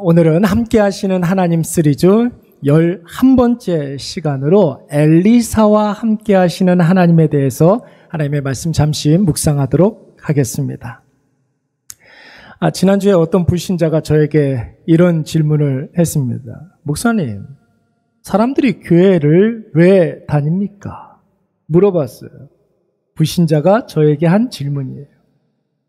오늘은 함께 하시는 하나님 시리즈 11번째 시간으로 엘리사와 함께 하시는 하나님에 대해서 하나님의 말씀 잠시 묵상하도록 하겠습니다. 지난주에 어떤 불신자가 저에게 이런 질문을 했습니다. 목사님, 사람들이 교회를 왜 다닙니까? 물어봤어요. 불신자가 저에게 한 질문이에요.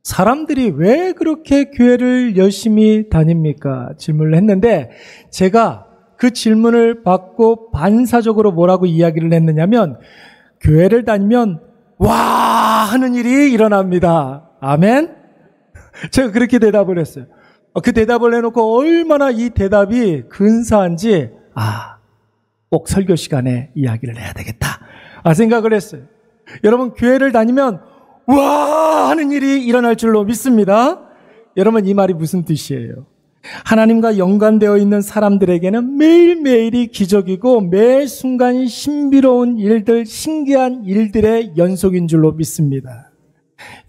사람들이 왜 그렇게 교회를 열심히 다닙니까? 질문을 했는데 제가 그 질문을 받고 반사적으로 뭐라고 이야기를 했느냐면 교회를 다니면 와 하는 일이 일어납니다. 아멘? 제가 그렇게 대답을 했어요. 그 대답을 해놓고 얼마나 이 대답이 근사한지 꼭 설교 시간에 이야기를 해야 되겠다 생각을 했어요. 여러분, 교회를 다니면 와 하는 일이 일어날 줄로 믿습니다. 여러분, 이 말이 무슨 뜻이에요? 하나님과 연관되어 있는 사람들에게는 매일매일이 기적이고 매 순간 신비로운 일들, 신기한 일들의 연속인 줄로 믿습니다.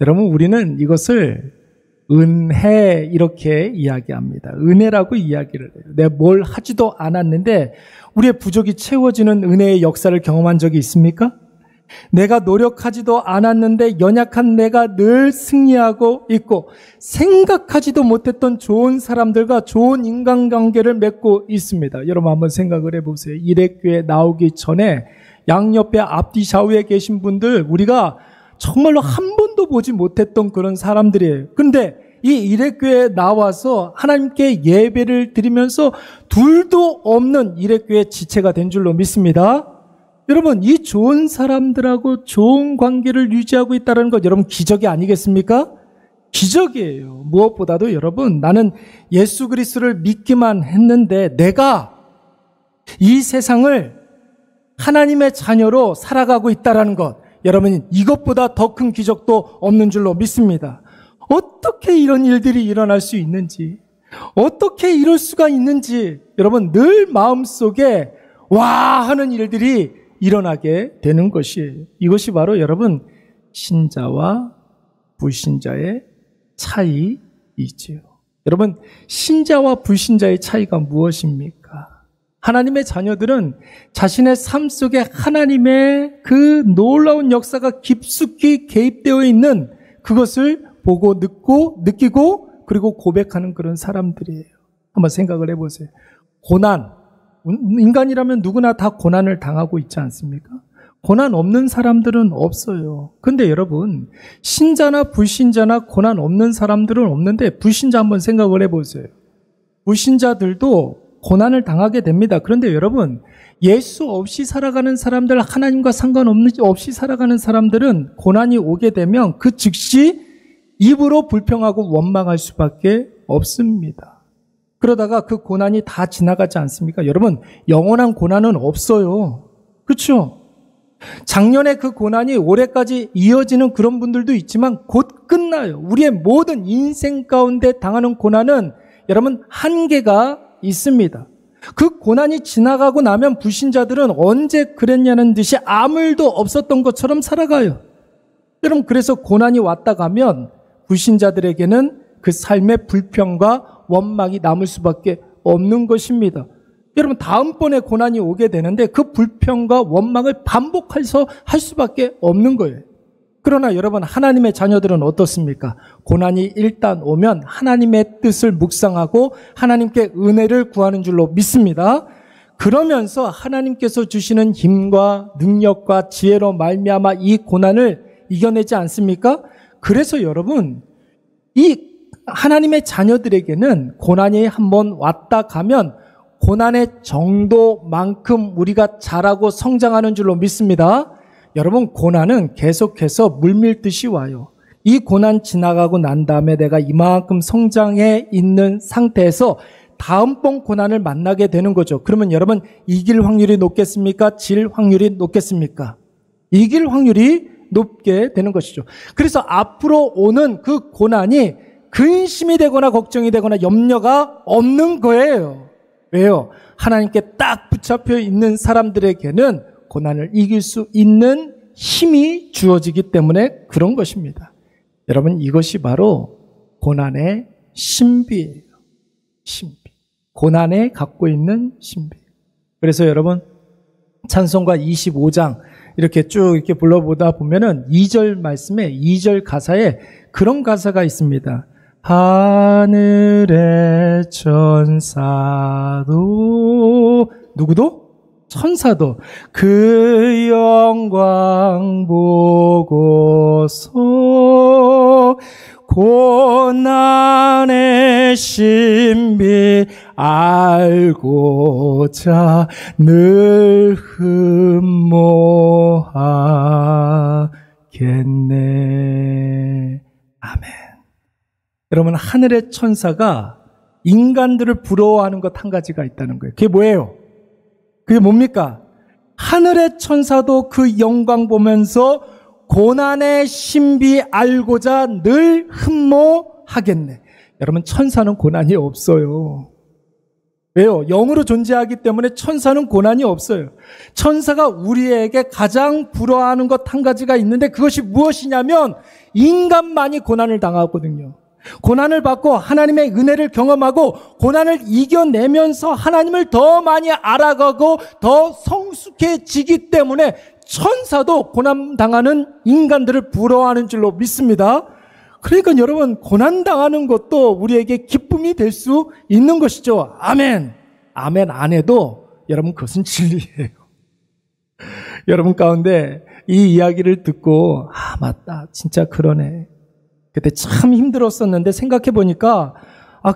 여러분, 우리는 이것을 은혜 이렇게 이야기합니다. 은혜라고 이야기를 해요. 내가 뭘 하지도 않았는데 우리의 부족이 채워지는 은혜의 역사를 경험한 적이 있습니까? 내가 노력하지도 않았는데 연약한 내가 늘 승리하고 있고 생각하지도 못했던 좋은 사람들과 좋은 인간관계를 맺고 있습니다. 여러분 한번 생각을 해보세요. 일회교회 나오기 전에 양옆에 앞뒤 좌우에 계신 분들 우리가 정말로 한 번도 보지 못했던 그런 사람들이에요. 근데 이 일회교회에 나와서 하나님께 예배를 드리면서 둘도 없는 일회교회 지체가 된 줄로 믿습니다. 여러분, 이 좋은 사람들하고 좋은 관계를 유지하고 있다는 것 여러분 기적이 아니겠습니까? 기적이에요. 무엇보다도 여러분, 나는 예수 그리스도를 믿기만 했는데 내가 이 세상을 하나님의 자녀로 살아가고 있다는 것, 여러분 이것보다 더 큰 기적도 없는 줄로 믿습니다. 어떻게 이런 일들이 일어날 수 있는지, 어떻게 이럴 수가 있는지 여러분 늘 마음속에 와 하는 일들이 일어나게 되는 것이에요. 이것이 바로 여러분 신자와 불신자의 차이이지요. 여러분, 신자와 불신자의 차이가 무엇입니까? 하나님의 자녀들은 자신의 삶 속에 하나님의 그 놀라운 역사가 깊숙이 개입되어 있는 그것을 보고 느끼고 그리고 고백하는 그런 사람들이에요. 한번 생각을 해보세요. 고난, 인간이라면 누구나 다 고난을 당하고 있지 않습니까? 고난 없는 사람들은 없어요. 근데 여러분, 신자나 불신자나 고난 없는 사람들은 없는데 불신자 한번 생각을 해보세요. 불신자들도 고난을 당하게 됩니다. 그런데 여러분, 예수 없이 살아가는 사람들, 하나님과 상관없이 살아가는 사람들은 고난이 오게 되면 그 즉시 입으로 불평하고 원망할 수밖에 없습니다. 그러다가 그 고난이 다 지나가지 않습니까? 여러분, 영원한 고난은 없어요. 그렇죠? 작년에 그 고난이 올해까지 이어지는 그런 분들도 있지만 곧 끝나요. 우리의 모든 인생 가운데 당하는 고난은 여러분 한계가 있습니다. 그 고난이 지나가고 나면 불신자들은 언제 그랬냐는 듯이 아무 일도 없었던 것처럼 살아가요. 여러분, 그래서 고난이 왔다 가면 불신자들에게는 그 삶의 불평과 원망이 남을 수밖에 없는 것입니다. 여러분, 다음번에 고난이 오게 되는데 그 불평과 원망을 반복해서 할 수밖에 없는 거예요. 그러나 여러분, 하나님의 자녀들은 어떻습니까? 고난이 일단 오면 하나님의 뜻을 묵상하고 하나님께 은혜를 구하는 줄로 믿습니다. 그러면서 하나님께서 주시는 힘과 능력과 지혜로 말미암아 이 고난을 이겨내지 않습니까? 그래서 여러분, 이 하나님의 자녀들에게는 고난이 한번 왔다 가면 고난의 정도만큼 우리가 자라고 성장하는 줄로 믿습니다. 여러분, 고난은 계속해서 물밀듯이 와요. 이 고난 지나가고 난 다음에 내가 이만큼 성장해 있는 상태에서 다음번 고난을 만나게 되는 거죠. 그러면 여러분, 이길 확률이 높겠습니까? 질 확률이 높겠습니까? 이길 확률이 높게 되는 것이죠. 그래서 앞으로 오는 그 고난이 근심이 되거나 걱정이 되거나 염려가 없는 거예요. 왜요? 하나님께 딱 붙잡혀 있는 사람들에게는 고난을 이길 수 있는 힘이 주어지기 때문에 그런 것입니다. 여러분, 이것이 바로 고난의 신비예요. 신비. 고난에 갖고 있는 신비. 그래서 여러분, 찬송가 25장 이렇게 쭉 이렇게 불러보다 보면은 2절 말씀에 2절 가사에 그런 가사가 있습니다. 하늘의 천사도 누구도? 천사도 그 영광 보고서 고난의 신비 알고자 늘 흠모하겠네. 아멘. 여러분, 하늘의 천사가 인간들을 부러워하는 것 한 가지가 있다는 거예요. 그게 뭐예요? 그게 뭡니까? 하늘의 천사도 그 영광 보면서 고난의 신비 알고자 늘 흠모하겠네. 여러분, 천사는 고난이 없어요. 왜요? 영으로 존재하기 때문에 천사는 고난이 없어요. 천사가 우리에게 가장 부러워하는 것 한 가지가 있는데 그것이 무엇이냐면 인간만이 고난을 당하거든요. 고난을 받고 하나님의 은혜를 경험하고 고난을 이겨내면서 하나님을 더 많이 알아가고 더 성숙해지기 때문에 천사도 고난당하는 인간들을 부러워하는 줄로 믿습니다. 그러니까 여러분, 고난당하는 것도 우리에게 기쁨이 될 수 있는 것이죠. 아멘. 아멘 안 해도 여러분 그것은 진리예요. 여러분 가운데 이 이야기를 듣고 맞다, 진짜 그러네. 그때 참 힘들었었는데 생각해 보니까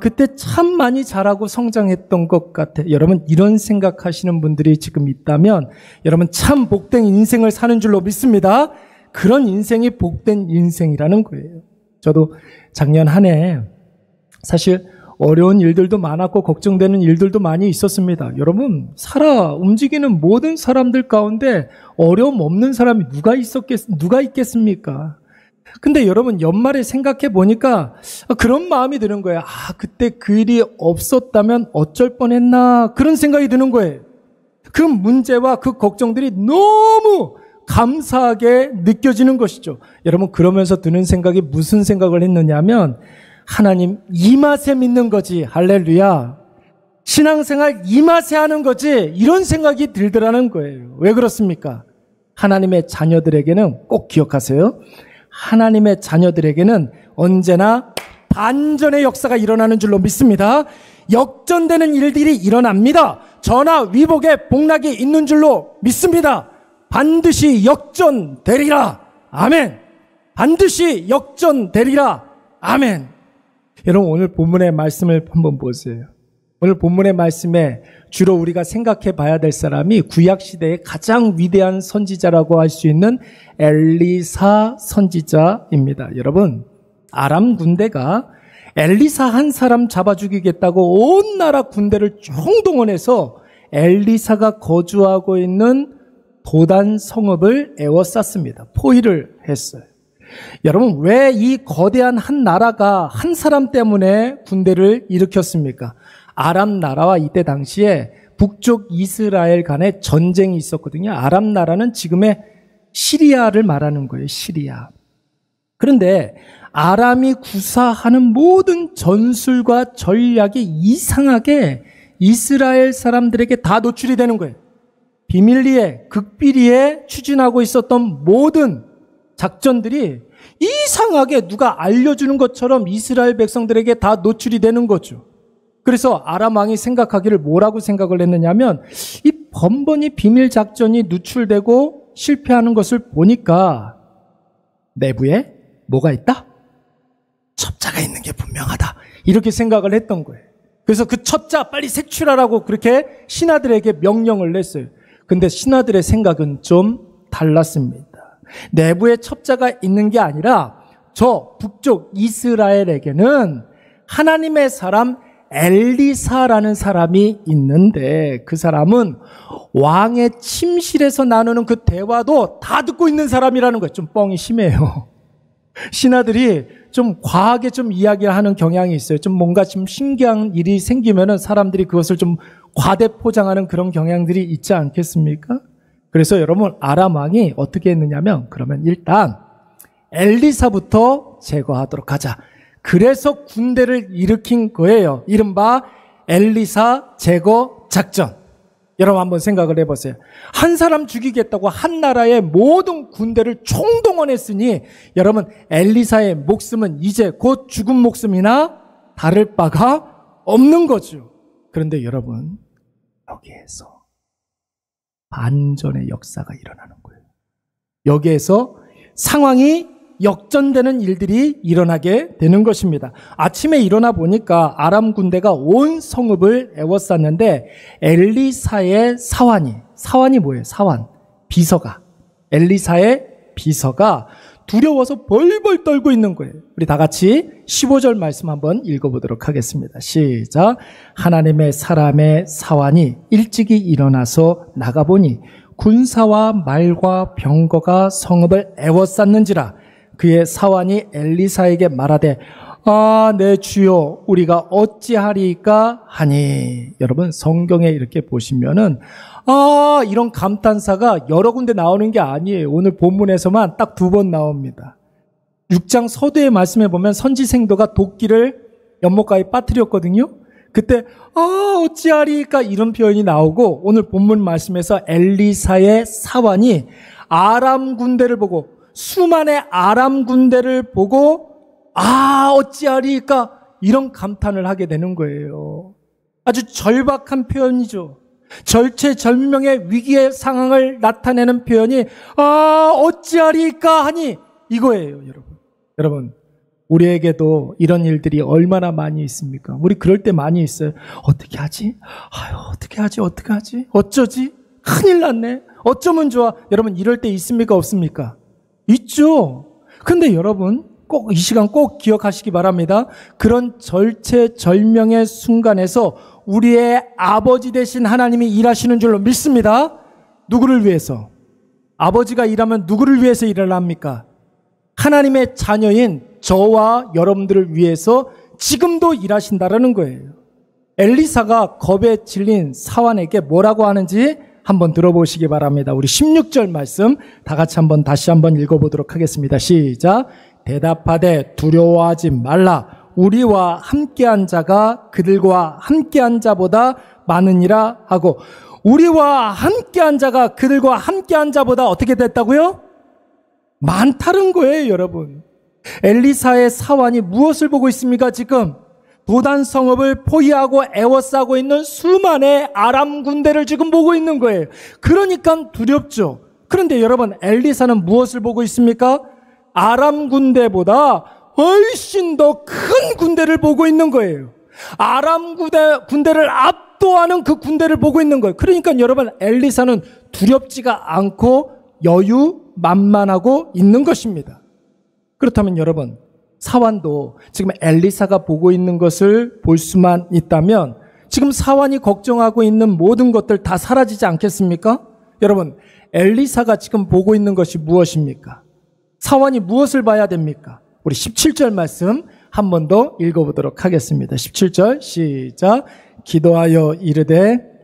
그때 참 많이 자라고 성장했던 것 같아. 여러분, 이런 생각하시는 분들이 지금 있다면 여러분 참 복된 인생을 사는 줄로 믿습니다. 그런 인생이 복된 인생이라는 거예요. 저도 작년 한 해 사실 어려운 일들도 많았고 걱정되는 일들도 많이 있었습니다. 여러분, 살아 움직이는 모든 사람들 가운데 어려움 없는 사람이 누가 있겠습니까? 근데 여러분, 연말에 생각해 보니까 그런 마음이 드는 거예요. 그때 그 일이 없었다면 어쩔 뻔했나, 그런 생각이 드는 거예요. 그 문제와 그 걱정들이 너무 감사하게 느껴지는 것이죠. 여러분, 그러면서 드는 생각이 무슨 생각을 했느냐면 하나님 이 맛에 믿는 거지. 할렐루야. 신앙생활 이 맛에 하는 거지. 이런 생각이 들더라는 거예요. 왜 그렇습니까? 하나님의 자녀들에게는 꼭 기억하세요. 하나님의 자녀들에게는 언제나 반전의 역사가 일어나는 줄로 믿습니다. 역전되는 일들이 일어납니다. 전하 위복에 복락이 있는 줄로 믿습니다. 반드시 역전되리라. 아멘. 반드시 역전되리라. 아멘. 여러분, 오늘 본문의 말씀을 한번 보세요. 오늘 본문의 말씀에 주로 우리가 생각해 봐야 될 사람이 구약시대의 가장 위대한 선지자라고 할 수 있는 엘리사 선지자입니다. 여러분, 아람 군대가 엘리사 한 사람 잡아 죽이겠다고 온 나라 군대를 총동원해서 엘리사가 거주하고 있는 도단 성읍을 에워쌌습니다. 포위를 했어요. 여러분, 왜 이 거대한 한 나라가 한 사람 때문에 군대를 일으켰습니까? 아람 나라와 이때 당시에 북쪽 이스라엘 간의 전쟁이 있었거든요. 아람 나라는 지금의 시리아를 말하는 거예요. 시리아. 그런데 아람이 구사하는 모든 전술과 전략이 이상하게 이스라엘 사람들에게 다 노출이 되는 거예요. 비밀리에, 극비리에 추진하고 있었던 모든 작전들이 이상하게 누가 알려주는 것처럼 이스라엘 백성들에게 다 노출이 되는 거죠. 그래서 아람 왕이 생각하기를 뭐라고 생각을 했느냐면 이 번번이 비밀 작전이 누출되고 실패하는 것을 보니까 내부에 뭐가 있다? 첩자가 있는 게 분명하다. 이렇게 생각을 했던 거예요. 그래서 그 첩자 빨리 색출하라고 그렇게 신하들에게 명령을 냈어요. 근데 신하들의 생각은 좀 달랐습니다. 내부에 첩자가 있는 게 아니라 저 북쪽 이스라엘에게는 하나님의 사람 엘리사라는 사람이 있는데 그 사람은 왕의 침실에서 나누는 그 대화도 다 듣고 있는 사람이라는 거예요. 좀 뻥이 심해요. 신하들이 좀 과하게 좀 이야기를 하는 경향이 있어요. 좀 뭔가 좀 신기한 일이 생기면은 사람들이 그것을 좀 과대 포장하는 그런 경향들이 있지 않겠습니까? 그래서 여러분, 아람 왕이 어떻게 했느냐면 그러면 일단 엘리사부터 제거하도록 하자. 그래서 군대를 일으킨 거예요. 이른바 엘리사 제거 작전. 여러분 한번 생각을 해보세요. 한 사람 죽이겠다고 한 나라의 모든 군대를 총동원했으니 여러분 엘리사의 목숨은 이제 곧 죽은 목숨이나 다를 바가 없는 거죠. 그런데 여러분 여기에서 반전의 역사가 일어나는 거예요. 여기에서 상황이 역전되는 일들이 일어나게 되는 것입니다. 아침에 일어나 보니까 아람 군대가 온 성읍을 에워쌌는데 엘리사의 사환이 뭐예요? 비서가, 엘리사의 비서가 두려워서 벌벌 떨고 있는 거예요. 우리 다 같이 15절 말씀 한번 읽어보도록 하겠습니다. 시작. 하나님의 사람의 사환이 일찍이 일어나서 나가보니 군사와 말과 병거가 성읍을 에워쌌는지라. 그의 사환이 엘리사에게 말하되 내 주여 우리가 어찌하리까 하니. 여러분 성경에 이렇게 보시면은 이런 감탄사가 여러 군데 나오는 게 아니에요. 오늘 본문에서만 딱 2번 나옵니다. 6장 서두에 말씀해 보면 선지생도가 도끼를 연못가에 빠뜨렸거든요. 그때 어찌하리까 이런 표현이 나오고, 오늘 본문 말씀에서 엘리사의 사환이 아람 군대를 보고, 수만의 아람 군대를 보고 어찌하리까 이런 감탄을 하게 되는 거예요. 아주 절박한 표현이죠. 절체절명의 위기의 상황을 나타내는 표현이 어찌하리까 하니 이거예요. 여러분 우리에게도 이런 일들이 얼마나 많이 있습니까? 우리 그럴 때 많이 있어요. 어떻게 하지? 어떻게 하지? 어쩌지? 큰일 났네. 어쩌면 좋아. 여러분 이럴 때 있습니까? 없습니까? 있죠. 근데 여러분 꼭 이 시간 꼭 기억하시기 바랍니다. 그런 절체절명의 순간에서 우리의 아버지 되신 하나님이 일하시는 줄로 믿습니다. 누구를 위해서? 아버지가 일하면 누구를 위해서 일을 합니까? 하나님의 자녀인 저와 여러분들을 위해서 지금도 일하신다라는 거예요. 엘리사가 겁에 질린 사환에게 뭐라고 하는지 한번 들어보시기 바랍니다. 우리 16절 말씀 다 같이 다시 한번 읽어보도록 하겠습니다. 시작. 대답하되 두려워하지 말라. 우리와 함께한 자가 그들과 함께한 자보다 많으니라 하고, 우리와 함께한 자가 그들과 함께한 자보다 어떻게 됐다고요? 많다는 거예요, 여러분. 엘리사의 사환이 무엇을 보고 있습니까? 지금 도단 성읍을 포위하고 에워싸고 있는 수만의 아람 군대를 지금 보고 있는 거예요. 그러니까 두렵죠. 그런데 여러분 엘리사는 무엇을 보고 있습니까? 아람 군대보다 훨씬 더 큰 군대를 보고 있는 거예요. 아람 군대를 압도하는 그 군대를 보고 있는 거예요. 그러니까 여러분 엘리사는 두렵지가 않고 여유만만하고 있는 것입니다. 그렇다면 여러분 사환도 지금 엘리사가 보고 있는 것을 볼 수만 있다면 지금 사환이 걱정하고 있는 모든 것들 다 사라지지 않겠습니까? 여러분 엘리사가 지금 보고 있는 것이 무엇입니까? 사환이 무엇을 봐야 됩니까? 우리 17절 말씀 한 번 더 읽어보도록 하겠습니다. 17절 시작. 기도하여 이르되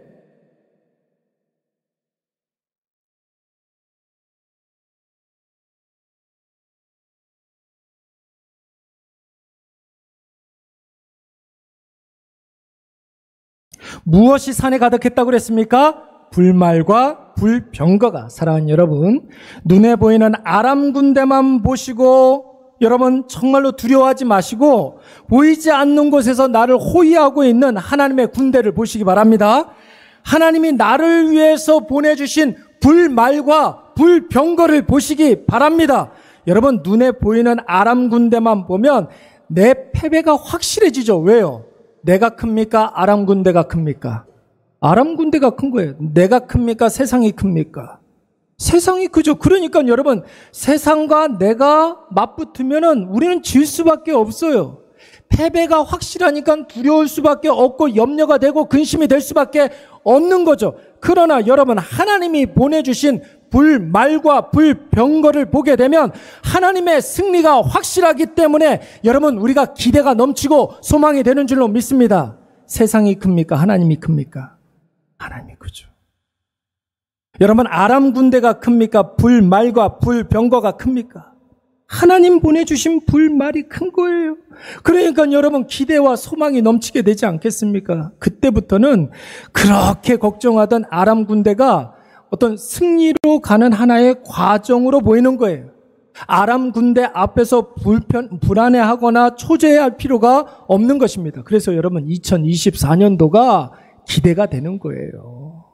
무엇이 산에 가득했다고 그랬습니까? 불말과 불병거가. 사랑하는 여러분, 눈에 보이는 아람 군대만 보시고 여러분 정말로 두려워하지 마시고 보이지 않는 곳에서 나를 호위하고 있는 하나님의 군대를 보시기 바랍니다. 하나님이 나를 위해서 보내주신 불말과 불병거를 보시기 바랍니다. 여러분 눈에 보이는 아람 군대만 보면 내 패배가 확실해지죠. 왜요? 내가 큽니까? 아람 군대가 큽니까? 아람 군대가 큰 거예요. 내가 큽니까? 세상이 큽니까? 세상이 크죠. 그러니까 여러분 세상과 내가 맞붙으면은 우리는 질 수밖에 없어요. 패배가 확실하니까 두려울 수밖에 없고 염려가 되고 근심이 될 수밖에 없는 거죠. 그러나 여러분 하나님이 보내주신 불말과 불병거를 보게 되면 하나님의 승리가 확실하기 때문에 여러분 우리가 기대가 넘치고 소망이 되는 줄로 믿습니다. 세상이 큽니까? 하나님이 큽니까? 하나님이 크죠. 여러분 아람 군대가 큽니까? 불말과 불병거가 큽니까? 하나님 보내주신 불말이 큰 거예요. 그러니까 여러분 기대와 소망이 넘치게 되지 않겠습니까? 그때부터는 그렇게 걱정하던 아람 군대가 어떤 승리로 가는 하나의 과정으로 보이는 거예요. 아람 군대 앞에서 불안해하거나 초조해할 필요가 없는 것입니다. 그래서 여러분 2024년도가 기대가 되는 거예요.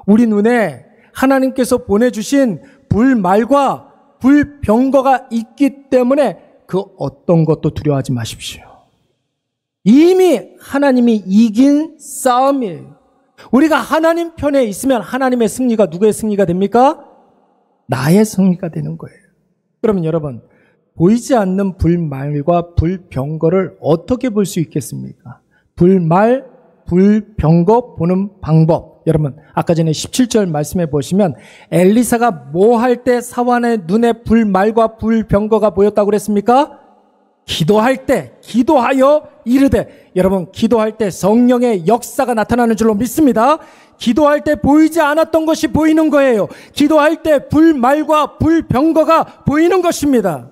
우리 눈에 하나님께서 보내주신 불말과 불병거가 있기 때문에 그 어떤 것도 두려워하지 마십시오. 이미 하나님이 이긴 싸움이에요. 우리가 하나님 편에 있으면 하나님의 승리가 누구의 승리가 됩니까? 나의 승리가 되는 거예요. 그러면 여러분, 보이지 않는 불말과 불병거를 어떻게 볼 수 있겠습니까? 불말, 불병거 보는 방법. 여러분, 아까 전에 17절 말씀해 보시면 엘리사가 뭐 할 때 사환의 눈에 불말과 불병거가 보였다고 그랬습니까? 기도할 때, 기도하여 이르되. 여러분, 기도할 때 성령의 역사가 나타나는 줄로 믿습니다. 기도할 때 보이지 않았던 것이 보이는 거예요. 기도할 때 불말과 불병거가 보이는 것입니다.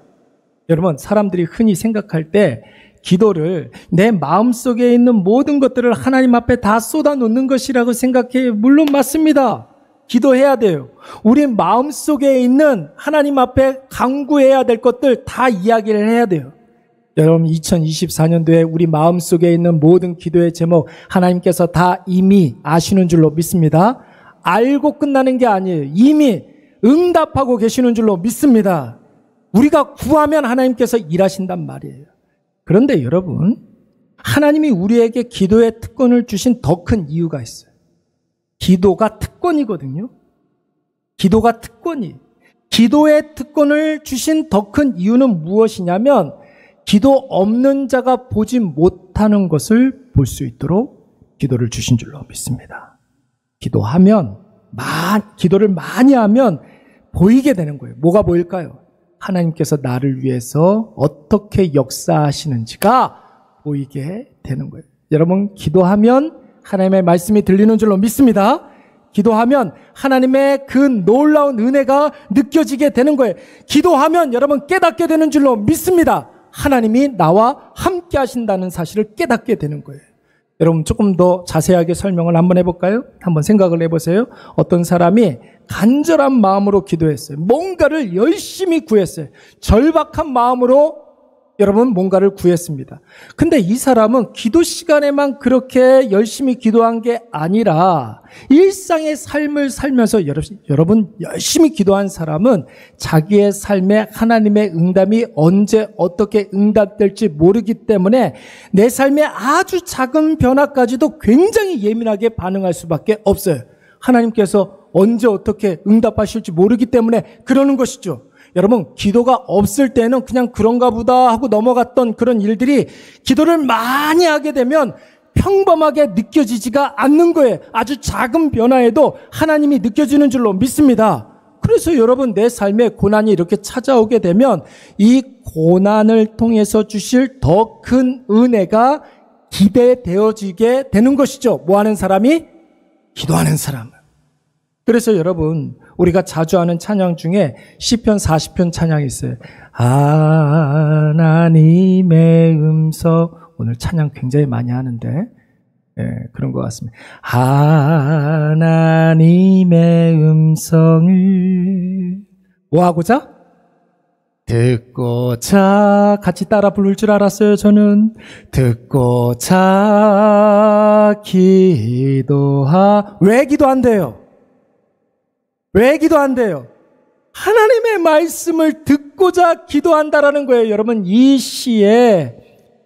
여러분, 사람들이 흔히 생각할 때 기도를 내 마음속에 있는 모든 것들을 하나님 앞에 다 쏟아놓는 것이라고 생각해요. 물론 맞습니다. 기도해야 돼요. 우리 마음속에 있는 하나님 앞에 간구해야 될 것들 다 이야기를 해야 돼요. 여러분, 2024년도에 우리 마음속에 있는 모든 기도의 제목 하나님께서 다 이미 아시는 줄로 믿습니다. 알고 끝나는 게 아니에요. 이미 응답하고 계시는 줄로 믿습니다. 우리가 구하면 하나님께서 일하신단 말이에요. 그런데 여러분, 하나님이 우리에게 기도의 특권을 주신 더 큰 이유가 있어요. 기도가 특권이거든요. 기도가 특권이. 기도의 특권을 주신 더 큰 이유는 무엇이냐면 기도 없는 자가 보지 못하는 것을 볼 수 있도록 기도를 주신 줄로 믿습니다. 기도를 많이 하면 보이게 되는 거예요. 뭐가 보일까요? 하나님께서 나를 위해서 어떻게 역사하시는지가 보이게 되는 거예요. 여러분, 기도하면 하나님의 말씀이 들리는 줄로 믿습니다. 기도하면 하나님의 그 놀라운 은혜가 느껴지게 되는 거예요. 기도하면 여러분 깨닫게 되는 줄로 믿습니다. 하나님이 나와 함께 하신다는 사실을 깨닫게 되는 거예요. 여러분, 조금 더 자세하게 설명을 한번 해볼까요? 한번 생각을 해보세요. 어떤 사람이 간절한 마음으로 기도했어요. 뭔가를 열심히 구했어요. 절박한 마음으로 여러분 뭔가를 구했습니다. 근데 이 사람은 기도 시간에만 그렇게 열심히 기도한 게 아니라 일상의 삶을 살면서 여러분 열심히 기도한 사람은 자기의 삶에 하나님의 응답이 언제 어떻게 응답될지 모르기 때문에 내 삶의 아주 작은 변화까지도 굉장히 예민하게 반응할 수밖에 없어요. 하나님께서 언제 어떻게 응답하실지 모르기 때문에 그러는 것이죠. 여러분, 기도가 없을 때는 그냥 그런가 보다 하고 넘어갔던 그런 일들이 기도를 많이 하게 되면 평범하게 느껴지지가 않는 거예요. 아주 작은 변화에도 하나님이 느껴지는 줄로 믿습니다. 그래서 여러분, 내 삶에 고난이 이렇게 찾아오게 되면 이 고난을 통해서 주실 더 큰 은혜가 기대되어지게 되는 것이죠. 뭐 하는 사람이? 기도하는 사람. 그래서 여러분, 우리가 자주 하는 찬양 중에 시편 40편 찬양이 있어요. 하나님의 음성. 오늘 찬양 굉장히 많이 하는데 그런 것 같습니다. 하나님의 음성을 뭐 하고자? 듣고자. 같이 따라 부를 줄 알았어요. 저는 듣고자 기도하. 왜 기도한대요? 왜 기도한대요? 하나님의 말씀을 듣고자 기도한다라는 거예요. 여러분, 이 시의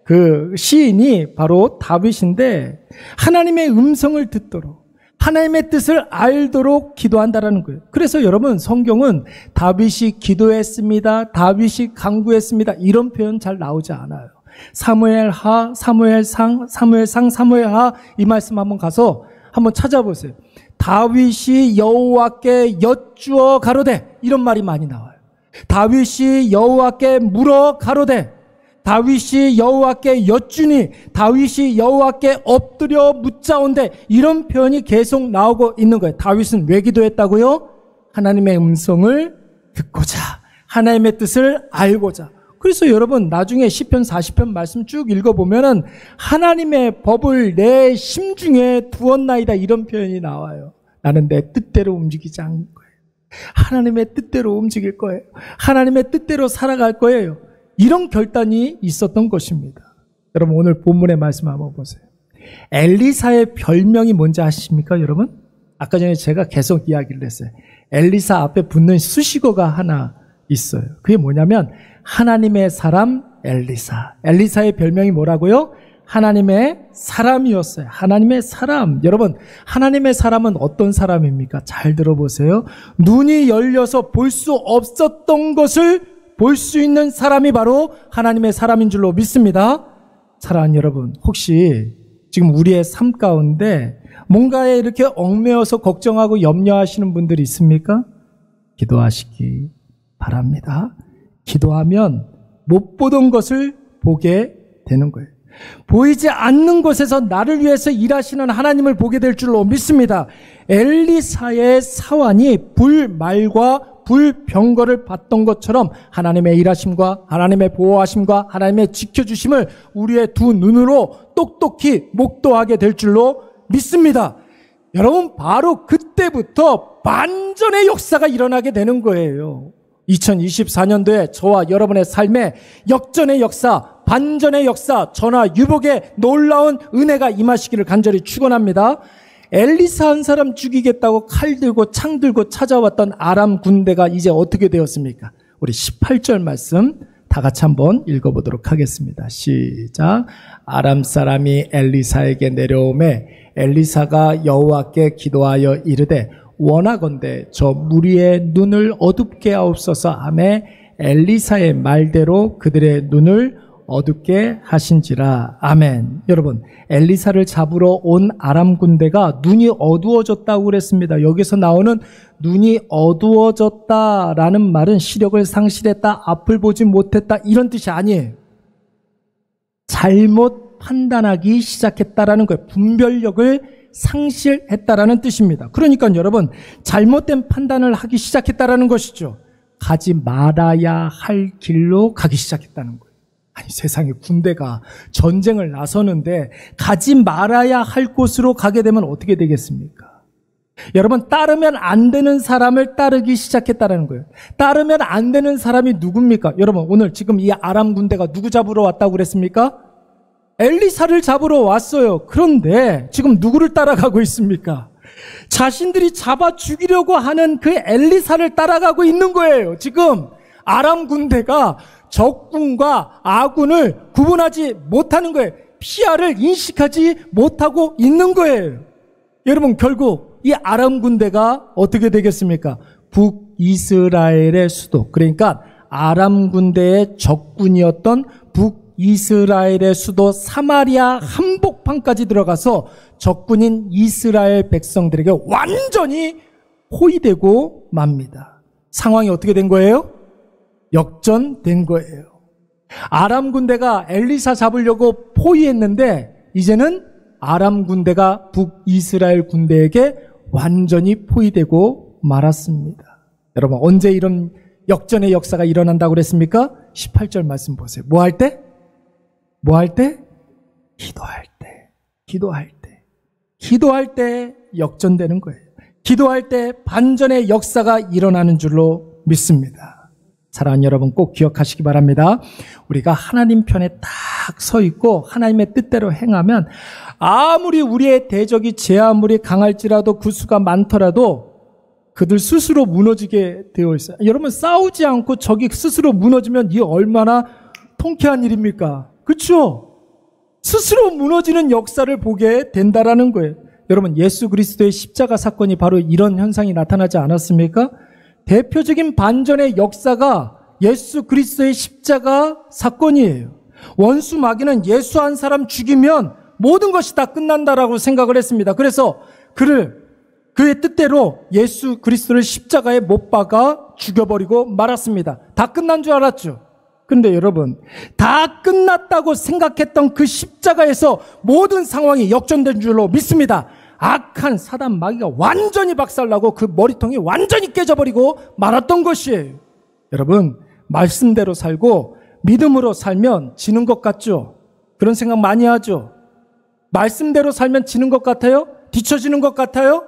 그 시인이 바로 다윗인데 하나님의 음성을 듣도록 하나님의 뜻을 알도록 기도한다라는 거예요. 그래서 여러분, 성경은 다윗이 기도했습니다, 다윗이 간구했습니다, 이런 표현 잘 나오지 않아요. 사무엘하, 사무엘상, 사무엘상, 사무엘하, 이 말씀 한번 가서 한번 찾아보세요. 다윗이 여호와께 여쭈어 가로되, 이런 말이 많이 나와요. 다윗이 여호와께 물어 가로되, 다윗이 여호와께 여쭈니, 다윗이 여호와께 엎드려 묻자온데, 이런 표현이 계속 나오고 있는 거예요. 다윗은 왜 기도했다고요? 하나님의 음성을 듣고자, 하나님의 뜻을 알고자. 그래서 여러분 나중에 시편 40편 말씀 쭉 읽어보면은 하나님의 법을 내 심중에 두었나이다 이런 표현이 나와요. 나는 내 뜻대로 움직이지 않을 거예요. 하나님의 뜻대로 움직일 거예요. 하나님의 뜻대로 살아갈 거예요. 이런 결단이 있었던 것입니다. 여러분 오늘 본문의 말씀 한번 보세요. 엘리사의 별명이 뭔지 아십니까 여러분? 아까 전에 제가 계속 이야기를 했어요. 엘리사 앞에 붙는 수식어가 하나 있어요. 그게 뭐냐면 하나님의 사람 엘리사. 엘리사의 별명이 뭐라고요? 하나님의 사람이었어요. 하나님의 사람. 여러분 하나님의 사람은 어떤 사람입니까? 잘 들어보세요. 눈이 열려서 볼 수 없었던 것을 볼 수 있는 사람이 바로 하나님의 사람인 줄로 믿습니다. 사랑하는 여러분, 혹시 지금 우리의 삶 가운데 뭔가에 이렇게 얽매여서 걱정하고 염려하시는 분들이 있습니까? 기도하시기 바랍니다. 기도하면 못 보던 것을 보게 되는 거예요. 보이지 않는 곳에서 나를 위해서 일하시는 하나님을 보게 될 줄로 믿습니다. 엘리사의 사환이 불말과 불병거를 받던 것처럼 하나님의 일하심과 하나님의 보호하심과 하나님의 지켜주심을 우리의 두 눈으로 똑똑히 목도하게 될 줄로 믿습니다. 여러분 바로 그때부터 반전의 역사가 일어나게 되는 거예요. 2024년도에 저와 여러분의 삶에 역전의 역사, 반전의 역사, 전화 유복의 놀라운 은혜가 임하시기를 간절히 축원합니다. 엘리사 한 사람 죽이겠다고 칼 들고 창 들고 찾아왔던 아람 군대가 이제 어떻게 되었습니까? 우리 18절 말씀 다 같이 한번 읽어보도록 하겠습니다. 시작. 아람 사람이 엘리사에게 내려오매 엘리사가 여호와께 기도하여 이르되 원하건대 저 무리의 눈을 어둡게 하옵소서 하매 엘리사의 말대로 그들의 눈을 어둡게 하신지라. 아멘. 여러분 엘리사를 잡으러 온 아람 군대가 눈이 어두워졌다고 그랬습니다. 여기서 나오는 눈이 어두워졌다라는 말은 시력을 상실했다, 앞을 보지 못했다 이런 뜻이 아니에요. 잘못 판단하기 시작했다라는 거예요. 분별력을 상실했다라는 뜻입니다. 그러니까 여러분 잘못된 판단을 하기 시작했다라는 것이죠. 가지 말아야 할 길로 가기 시작했다는 거예요. 아니 세상에 군대가 전쟁을 나서는데 가지 말아야 할 곳으로 가게 되면 어떻게 되겠습니까? 여러분 따르면 안 되는 사람을 따르기 시작했다는 거예요. 따르면 안 되는 사람이 누굽니까? 여러분 오늘 지금 이 아람 군대가 누구 잡으러 왔다고 그랬습니까? 엘리사를 잡으러 왔어요. 그런데 지금 누구를 따라가고 있습니까? 자신들이 잡아 죽이려고 하는 그 엘리사를 따라가고 있는 거예요. 지금 아람 군대가 적군과 아군을 구분하지 못하는 거예요. 피아를 인식하지 못하고 있는 거예요. 여러분 결국 이 아람 군대가 어떻게 되겠습니까? 북이스라엘의 수도, 그러니까 아람 군대의 적군이었던 북이스라엘의 수도 사마리아 한복판까지 들어가서 적군인 이스라엘 백성들에게 완전히 포위되고 맙니다. 상황이 어떻게 된 거예요? 역전된 거예요. 아람 군대가 엘리사 잡으려고 포위했는데 이제는 아람 군대가 북이스라엘 군대에게 완전히 포위되고 말았습니다. 여러분 언제 이런 역전의 역사가 일어난다고 그랬습니까? 18절 말씀 보세요. 뭐 할 때? 뭐 할 때? 기도할 때. 기도할 때. 기도할 때 역전되는 거예요. 기도할 때 반전의 역사가 일어나는 줄로 믿습니다. 사랑하는 여러분 꼭 기억하시기 바랍니다. 우리가 하나님 편에 딱 서 있고 하나님의 뜻대로 행하면 아무리 우리의 대적이 제 아무리 강할지라도 그 수가 많더라도 그들 스스로 무너지게 되어 있어요. 여러분 싸우지 않고 적이 스스로 무너지면 이게 얼마나 통쾌한 일입니까? 그렇죠? 스스로 무너지는 역사를 보게 된다라는 거예요. 여러분 예수 그리스도의 십자가 사건이 바로 이런 현상이 나타나지 않았습니까? 대표적인 반전의 역사가 예수 그리스도의 십자가 사건이에요. 원수 마귀는 예수 한 사람 죽이면 모든 것이 다 끝난다라고 생각을 했습니다. 그래서 그의 뜻대로 예수 그리스도를 십자가에 못 박아 죽여버리고 말았습니다. 다 끝난 줄 알았죠. 그런데 여러분 다 끝났다고 생각했던 그 십자가에서 모든 상황이 역전된 줄로 믿습니다. 악한 사단 마귀가 완전히 박살나고 그 머리통이 완전히 깨져버리고 말았던 것이에요. 여러분 말씀대로 살고 믿음으로 살면 지는 것 같죠? 그런 생각 많이 하죠? 말씀대로 살면 지는 것 같아요? 뒤처지는 것 같아요?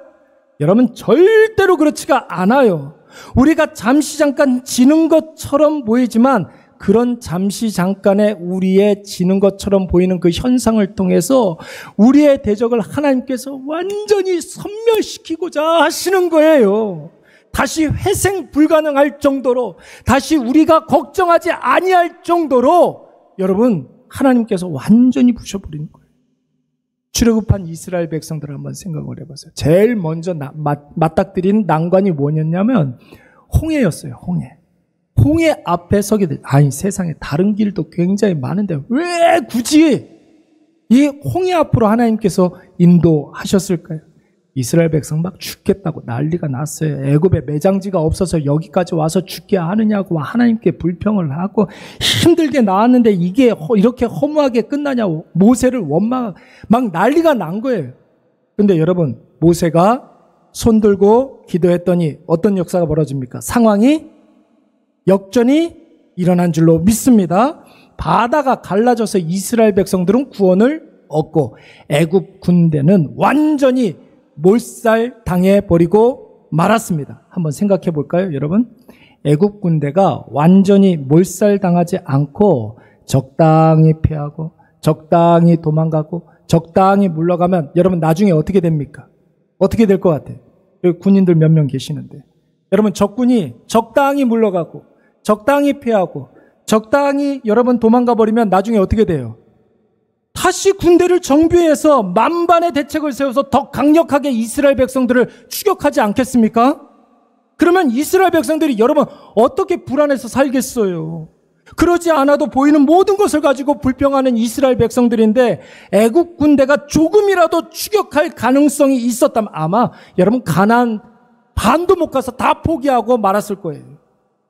여러분, 절대로 그렇지가 않아요. 우리가 잠시 잠깐 지는 것처럼 보이지만 그런 잠시 잠깐의 우리의 지는 것처럼 보이는 그 현상을 통해서 우리의 대적을 하나님께서 완전히 섬멸시키고자 하시는 거예요. 다시 회생 불가능할 정도로, 다시 우리가 걱정하지 아니할 정도로 여러분, 하나님께서 완전히 부셔버리는 거예요. 출애굽한 이스라엘 백성들을 한번 생각을 해보세요. 제일 먼저 맞닥뜨린 난관이 뭐였냐면 홍해였어요. 홍해 앞에 서게 돼. 아니, 세상에 다른 길도 굉장히 많은데 왜 굳이 이 홍해 앞으로 하나님께서 인도하셨을까요? 이스라엘 백성 막 죽겠다고 난리가 났어요. 애굽에 매장지가 없어서 여기까지 와서 죽게 하느냐고 하나님께 불평을 하고 힘들게 나왔는데 이게 이렇게 허무하게 끝나냐고 모세를 원망, 막 난리가 난 거예요. 근데 여러분, 모세가 손 들고 기도했더니 어떤 역사가 벌어집니까? 상황이 역전이 일어난 줄로 믿습니다. 바다가 갈라져서 이스라엘 백성들은 구원을 얻고 애굽 군대는 완전히 몰살당해 버리고 말았습니다. 한번 생각해 볼까요, 여러분? 애굽 군대가 완전히 몰살당하지 않고 적당히 피하고 적당히 도망가고 적당히 물러가면 여러분 나중에 어떻게 됩니까? 어떻게 될 것 같아요? 여기 군인들 몇 명 계시는데 여러분, 적군이 적당히 물러가고 적당히 피하고 적당히 여러분 도망가 버리면 나중에 어떻게 돼요? 다시 군대를 정비해서 만반의 대책을 세워서 더 강력하게 이스라엘 백성들을 추격하지 않겠습니까? 그러면 이스라엘 백성들이 여러분 어떻게 불안해서 살겠어요? 그러지 않아도 보이는 모든 것을 가지고 불평하는 이스라엘 백성들인데 애국 군대가 조금이라도 추격할 가능성이 있었다면 아마 여러분 가나안 반도 못 가서 다 포기하고 말았을 거예요.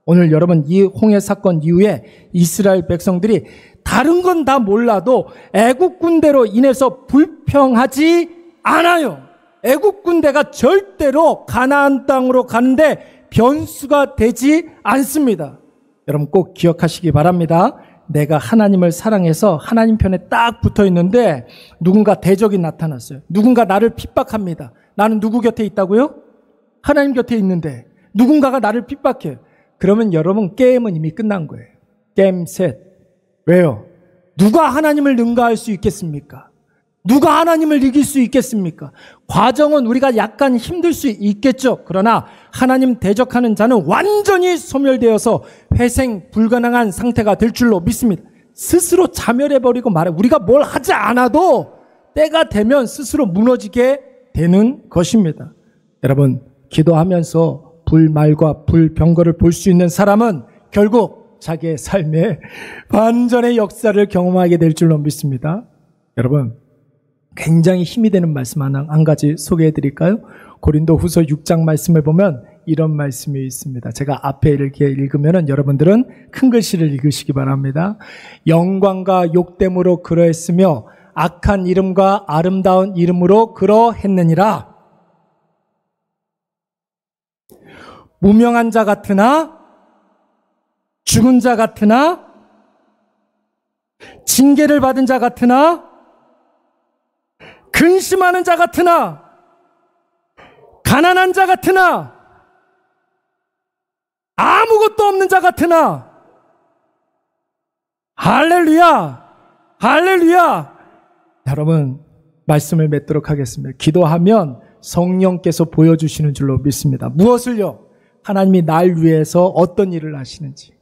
오늘 여러분 이 홍해 사건 이후에 이스라엘 백성들이 다른 건 다 몰라도 애국 군대로 인해서 불평하지 않아요. 애국 군대가 절대로 가나안 땅으로 가는데 변수가 되지 않습니다. 여러분 꼭 기억하시기 바랍니다. 내가 하나님을 사랑해서 하나님 편에 딱 붙어 있는데 누군가 대적이 나타났어요. 누군가 나를 핍박합니다. 나는 누구 곁에 있다고요? 하나님 곁에 있는데 누군가가 나를 핍박해요. 그러면 여러분 게임은 이미 끝난 거예요. 게임 셋. 왜요? 누가 하나님을 능가할 수 있겠습니까? 누가 하나님을 이길 수 있겠습니까? 과정은 우리가 약간 힘들 수 있겠죠. 그러나 하나님 대적하는 자는 완전히 소멸되어서 회생 불가능한 상태가 될 줄로 믿습니다. 스스로 자멸해버리고 말해. 우리가 뭘 하지 않아도 때가 되면 스스로 무너지게 되는 것입니다. 여러분, 기도하면서 불말과 불병거를 볼 수 있는 사람은 결국 자기의 삶에 반전의 역사를 경험하게 될 줄로 믿습니다. 여러분, 굉장히 힘이 되는 말씀 한 가지 소개해 드릴까요? 고린도후서 6장 말씀을 보면 이런 말씀이 있습니다. 제가 앞에 이렇게 읽으면 여러분들은 큰 글씨를 읽으시기 바랍니다. 영광과 욕됨으로 그러했으며 악한 이름과 아름다운 이름으로 그러했느니라. 무명한 자 같으나 죽은 자 같으나 징계를 받은 자 같으나 근심하는 자 같으나 가난한 자 같으나 아무것도 없는 자 같으나 할렐루야, 할렐루야. 여러분 말씀을 맺도록 하겠습니다. 기도하면 성령께서 보여주시는 줄로 믿습니다. 무엇을요? 하나님이 날 위해서 어떤 일을 하시는지,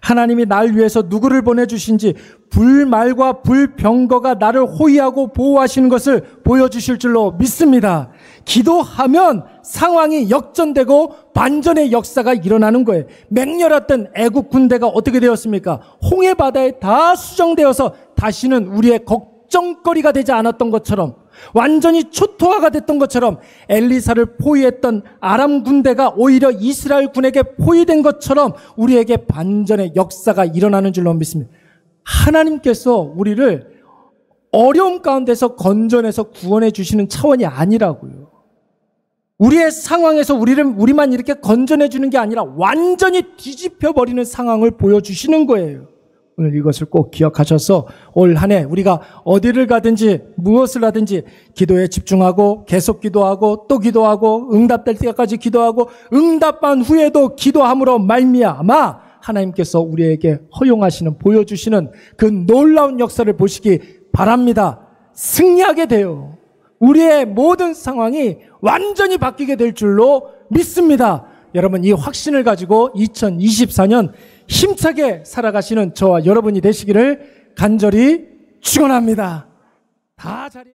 하나님이 날 위해서 누구를 보내주신지, 불말과 불병거가 나를 호위하고 보호하시는 것을 보여주실 줄로 믿습니다. 기도하면 상황이 역전되고 반전의 역사가 일어나는 거예요. 맹렬했던 애국 군대가 어떻게 되었습니까? 홍해 바다에 다 수정되어서 다시는 우리의 걱정거리가 되지 않았던 것처럼, 완전히 초토화가 됐던 것처럼 엘리사를 포위했던 아람 군대가 오히려 이스라엘 군에게 포위된 것처럼 우리에게 반전의 역사가 일어나는 줄로 믿습니다. 하나님께서 우리를 어려움 가운데서 건져내서 구원해 주시는 차원이 아니라고요. 우리의 상황에서 우리만 이렇게 건져내 주는 게 아니라 완전히 뒤집혀 버리는 상황을 보여주시는 거예요. 오늘 이것을 꼭 기억하셔서 올 한 해 우리가 어디를 가든지 무엇을 하든지 기도에 집중하고 계속 기도하고 또 기도하고 응답될 때까지 기도하고 응답한 후에도 기도함으로 말미암아 하나님께서 우리에게 허용하시는 보여주시는 그 놀라운 역사를 보시기 바랍니다. 승리하게 돼요. 우리의 모든 상황이 완전히 바뀌게 될 줄로 믿습니다. 여러분, 이 확신을 가지고 2024년 힘차게 살아가시는 저와 여러분이 되시기를 간절히 축원합니다. 다 자리